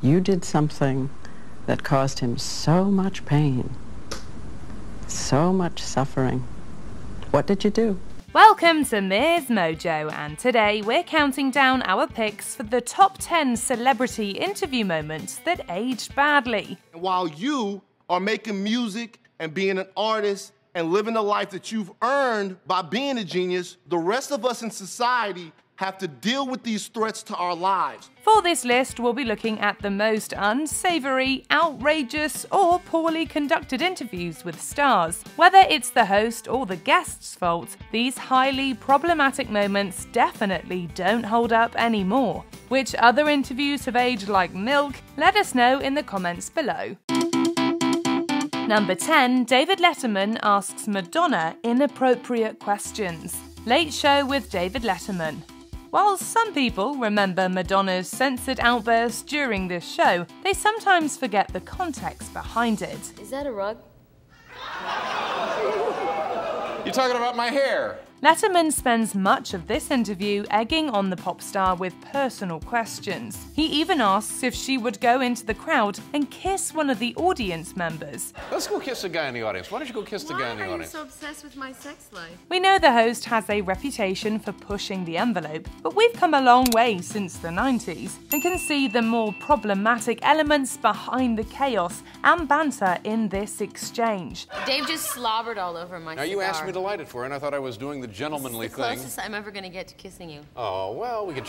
You did something that caused him so much pain, so much suffering. What did you do? Welcome to MsMojo, and today we're counting down our picks for the top 10 celebrity interview moments that aged badly. While you are making music and being an artist and living the life that you've earned by being a genius, the rest of us in society have to deal with these threats to our lives. For this list, we'll be looking at the most unsavory, outrageous, or poorly conducted interviews with stars. Whether it's the host or the guest's fault, these highly problematic moments definitely don't hold up anymore. Which other interviews have aged like milk? Let us know in the comments below. Number 10, David Letterman asks Madonna inappropriate questions. Late Show with David Letterman. While some people remember Madonna's censored outbursts during this show, they sometimes forget the context behind it. Is that a rug? You're talking about my hair. Letterman spends much of this interview egging on the pop star with personal questions. He even asks if she would go into the crowd and kiss one of the audience members. Let's go kiss the guy in the audience. Why don't you go kiss the guy in the audience? Why are you so obsessed with my sex life? We know the host has a reputation for pushing the envelope, but we've come a long way since the 90s and can see the more problematic elements behind the chaos and banter in this exchange. Dave just slobbered all over my cigar. Now you asked me to light it for you, and I thought I was doing the gentlemanly It's thing. the closest I'm ever going to get to kissing you. Oh, well, we could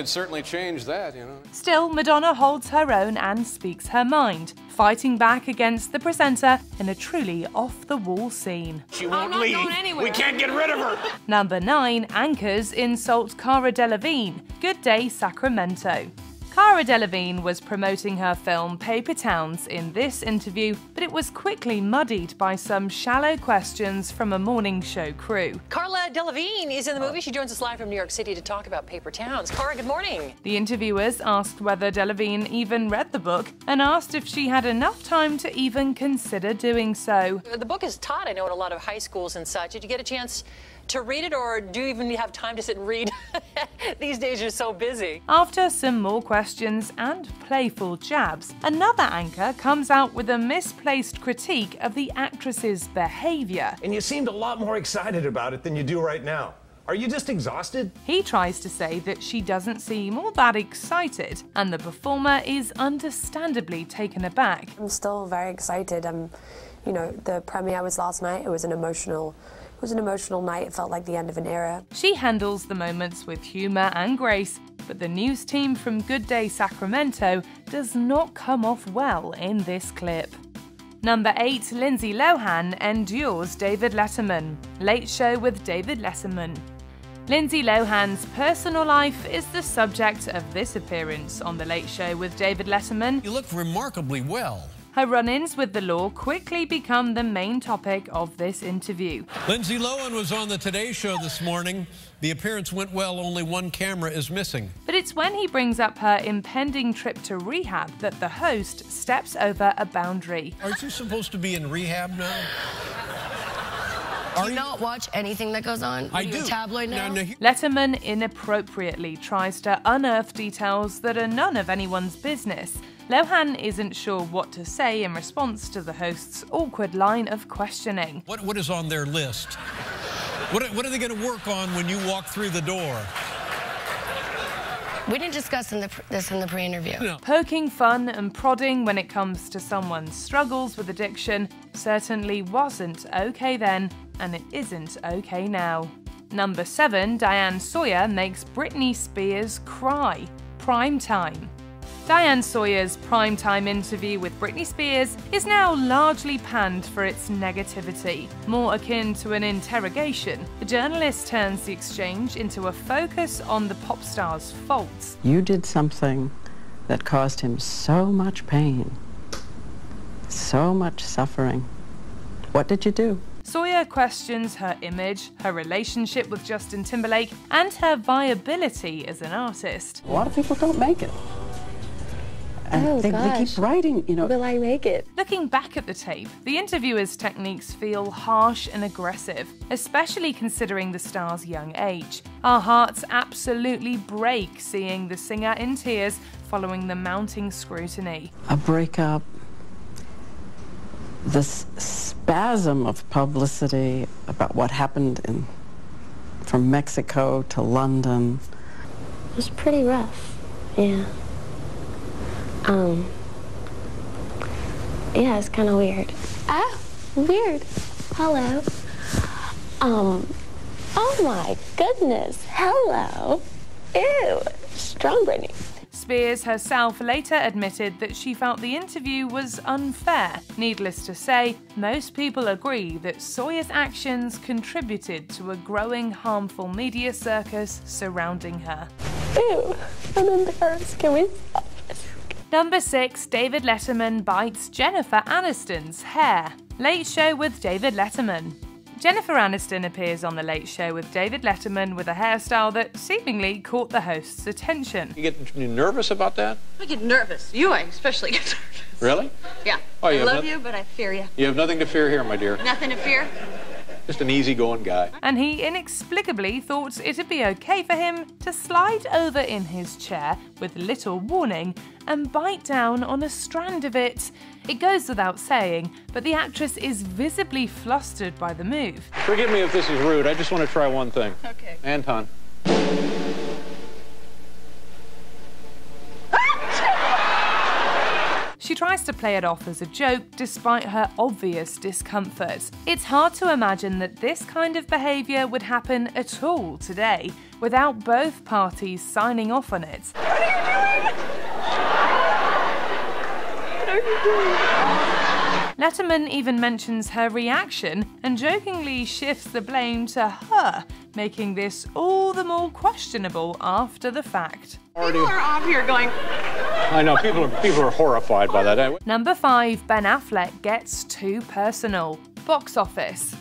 certainly change that, you know. Still, Madonna holds her own and speaks her mind, fighting back against the presenter in a truly off-the-wall scene. She won't leave. Going anywhere. We can't get rid of her. Number 9, anchors insult Cara Delevingne. Good Day, Sacramento. Cara Delevingne was promoting her film Paper Towns in this interview, but it was quickly muddied by some shallow questions from a morning show crew. Cara Delevingne is in the movie. She joins us live from New York City to talk about Paper Towns. Cara, good morning. The interviewers asked whether Delevingne even read the book and asked if she had enough time to even consider doing so. The book is taught, I know, in a lot of high schools and such. Did you get a chance to read it, or do you even have time to sit and read? These days you're so busy. After some more questions and playful jabs, another anchor comes out with a misplaced critique of the actress's behavior. And you seemed a lot more excited about it than you do right now. Are you just exhausted? He tries to say that she doesn't seem all that excited, and the performer is understandably taken aback. I'm still very excited. You know, the premiere was last night. It was an emotional night. It felt like the end of an era. She handles the moments with humor and grace, but the news team from Good Day Sacramento does not come off well in this clip. Number 8, Lindsay Lohan endures David Letterman. Late Show with David Letterman. Lindsay Lohan's personal life is the subject of this appearance on The Late Show with David Letterman. You look remarkably well. Her run-ins with the law quickly become the main topic of this interview. Lindsay Lohan was on the Today Show this morning. The appearance went well, only one camera is missing. But it's when he brings up her impending trip to rehab that the host steps over a boundary. Aren't you supposed to be in rehab now? Do you not watch anything that goes on? I do. A tabloid now? Letterman inappropriately tries to unearth details that are none of anyone's business. Lohan isn't sure what to say in response to the host's awkward line of questioning. What is on their list? What are they going to work on when you walk through the door? We didn't discuss this in the pre-interview. No. Poking fun and prodding when it comes to someone's struggles with addiction certainly wasn't okay then, and it isn't okay now. Number 7, Diane Sawyer makes Britney Spears cry. Prime time. Diane Sawyer's primetime interview with Britney Spears is now largely panned for its negativity. More akin to an interrogation, the journalist turns the exchange into a focus on the pop star's faults. You did something that caused him so much pain, so much suffering. What did you do? Sawyer questions her image, her relationship with Justin Timberlake, and her viability as an artist. A lot of people don't make it. And they keep writing, you know. Will I make it? Looking back at the tape, the interviewer's techniques feel harsh and aggressive, especially considering the star's young age. Our hearts absolutely break seeing the singer in tears following the mounting scrutiny. A breakup, this spasm of publicity about what happened from Mexico to London. It was pretty rough, yeah. Yeah, it's kind of weird. Ah, weird. Hello. Oh my goodness, hello. Ew, strong Britney. Spears herself later admitted that she felt the interview was unfair. Needless to say, most people agree that Sawyer's actions contributed to a growing harmful media circus surrounding her. Ew, I'm embarrassed. Can we stop? Number 6, David Letterman bites Jennifer Aniston's hair. Late Show with David Letterman. Jennifer Aniston appears on The Late Show with David Letterman with a hairstyle that seemingly caught the host's attention. You get nervous about that? I get nervous. I especially get nervous. Really? Yeah. Oh, I love you, but I fear you. You have nothing to fear here, my dear. Nothing to fear? Just an easygoing guy. And he inexplicably thought it'd be okay for him to slide over in his chair with little warning and bite down on a strand of it. It goes without saying, but the actress is visibly flustered by the move. Forgive me if this is rude. I just want to try one thing. Okay. Anton. She tries to play it off as a joke despite her obvious discomfort. It's hard to imagine that this kind of behaviour would happen at all today without both parties signing off on it. What are you doing? What are you doing? Letterman even mentions her reaction and jokingly shifts the blame to her, making this all the more questionable after the fact. People are off here going... I know, people are horrified by that. Number 5, Ben Affleck gets too personal. Box office.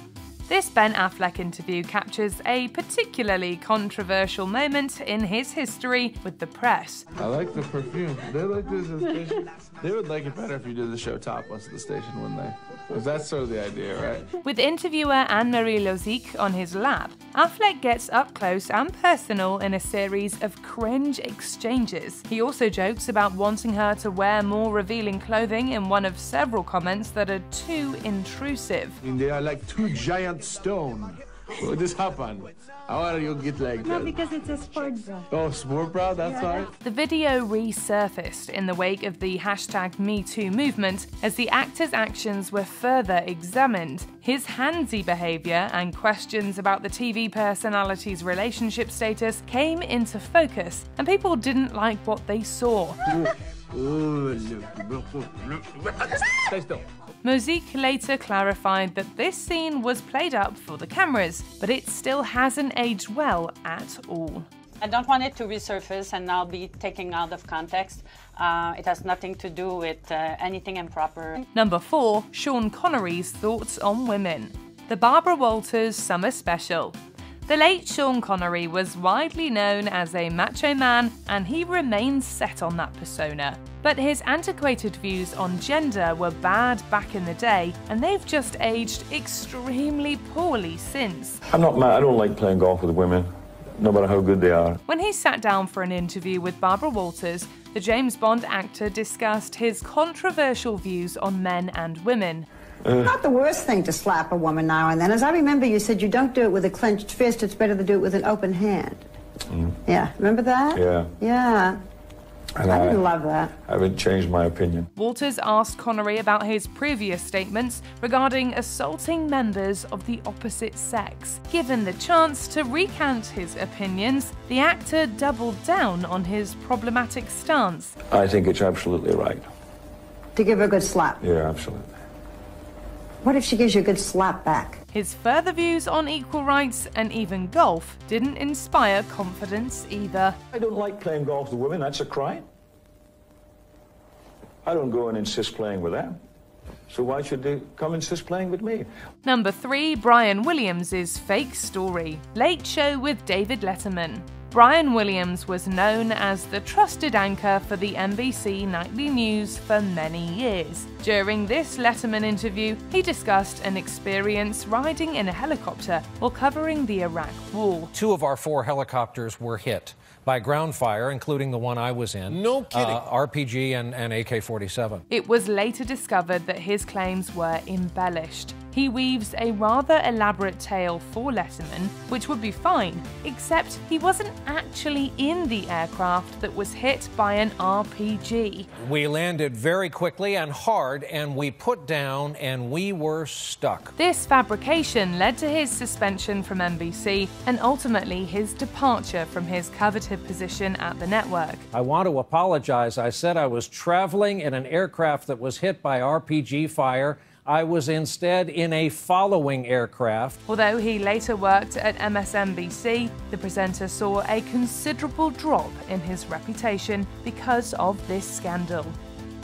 This Ben Affleck interview captures a particularly controversial moment in his history with the press. I like the perfume. They like this at the station. They would like it better if you did the show topless at the station, wouldn't they? Because that's sort of the idea, right? With interviewer Anne-Marie Lozic on his lap, Affleck gets up close and personal in a series of cringe exchanges. He also jokes about wanting her to wear more revealing clothing in one of several comments that are too intrusive. I mean, they are like two giant stones. What just happened? How are you get like that? No, because it's a sport bra. Oh, sport bra? That's why? The video resurfaced in the wake of the #MeToo movement as the actor's actions were further examined. His handsy behaviour and questions about the TV personality's relationship status came into focus, and people didn't like what they saw. Stay still. Mozik later clarified that this scene was played up for the cameras, but it still hasn't aged well at all. I don't want it to resurface and now be taken out of context. It has nothing to do with anything improper. Number 4, Sean Connery's thoughts on women. The Barbara Walters Summer Special. The late Sean Connery was widely known as a macho man, and he remains set on that persona. But his antiquated views on gender were bad back in the day, and they've just aged extremely poorly since. I'm not mad. I don't like playing golf with women, no matter how good they are. When he sat down for an interview with Barbara Walters, the James Bond actor discussed his controversial views on men and women. Not the worst thing to slap a woman now and then. As I remember, you said you don't do it with a clenched fist, it's better to do it with an open hand. Yeah, remember that? Yeah. Yeah. And I didn't love that. I haven't changed my opinion. Walters asked Connery about his previous statements regarding assaulting members of the opposite sex. Given the chance to recant his opinions, the actor doubled down on his problematic stance. I think it's absolutely right. To give her a good slap? Yeah, absolutely. What if she gives you a good slap back? His further views on equal rights and even golf didn't inspire confidence either. I don't like playing golf with women, that's a crime. I don't go and insist playing with them. So why should they come insist playing with me? Number 3, Brian Williams' fake story. Late Show with David Letterman. Brian Williams was known as the trusted anchor for the NBC nightly news for many years. During this Letterman interview, he discussed an experience riding in a helicopter while covering the Iraq War. 2 of our 4 helicopters were hit by ground fire, including the one I was in. No kidding. RPG and AK-47. It was later discovered that his claims were embellished. He weaves a rather elaborate tale for Letterman, which would be fine, except he wasn't actually in the aircraft that was hit by an RPG. We landed very quickly and hard, and we put down, and we were stuck. This fabrication led to his suspension from NBC and ultimately his departure from his coveted position at the network. I want to apologize. I said I was traveling in an aircraft that was hit by RPG fire. I was instead in a following aircraft. Although he later worked at MSNBC, the presenter saw a considerable drop in his reputation because of this scandal.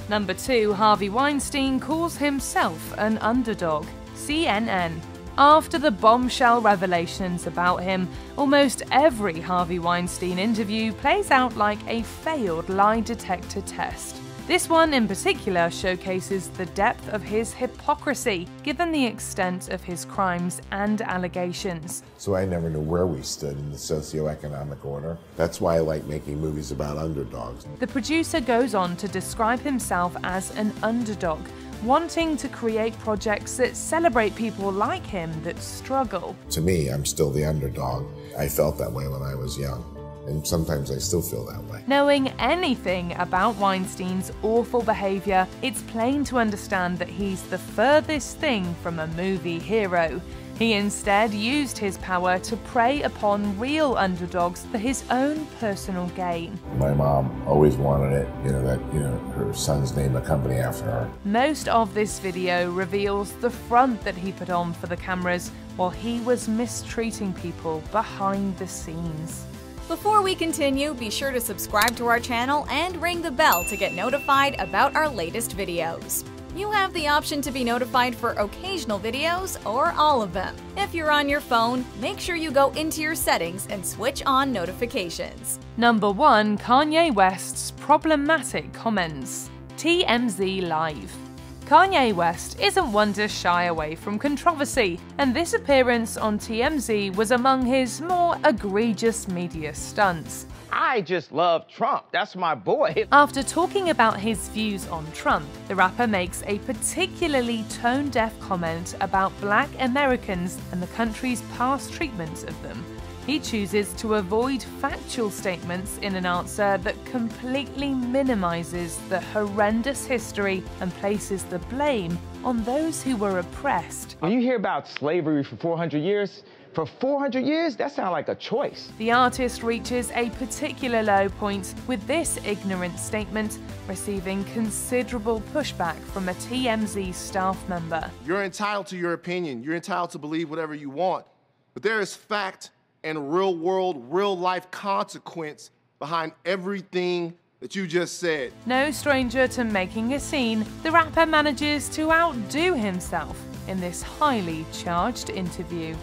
Number 2, Harvey Weinstein calls himself an underdog. CNN. After the bombshell revelations about him, almost every Harvey Weinstein interview plays out like a failed lie detector test. This one in particular showcases the depth of his hypocrisy, given the extent of his crimes and allegations. So I never knew where we stood in the socioeconomic order. That's why I like making movies about underdogs. The producer goes on to describe himself as an underdog, wanting to create projects that celebrate people like him that struggle. To me, I'm still the underdog. I felt that way when I was young. And sometimes I still feel that way. Knowing anything about Weinstein's awful behavior, it's plain to understand that he's the furthest thing from a movie hero. He instead used his power to prey upon real underdogs for his own personal gain. My mom always wanted it, her son's name a company after her. Most of this video reveals the front that he put on for the cameras while he was mistreating people behind the scenes. Before we continue, be sure to subscribe to our channel and ring the bell to get notified about our latest videos. You have the option to be notified for occasional videos or all of them. If you're on your phone, make sure you go into your settings and switch on notifications. Number 1, Kanye West's problematic comments. TMZ Live. Kanye West isn't one to shy away from controversy, and this appearance on TMZ was among his more egregious media stunts. I just love Trump. That's my boy. After talking about his views on Trump, the rapper makes a particularly tone-deaf comment about Black Americans and the country's past treatment of them. He chooses to avoid factual statements in an answer that completely minimizes the horrendous history and places the blame on those who were oppressed. When you hear about slavery for 400 years, that sounds like a choice. The artist reaches a particular low point with this ignorant statement, receiving considerable pushback from a TMZ staff member. You're entitled to your opinion. You're entitled to believe whatever you want. But there is fact and real world, real life consequence behind everything that you just said. No stranger to making a scene, the rapper manages to outdo himself in this highly charged interview.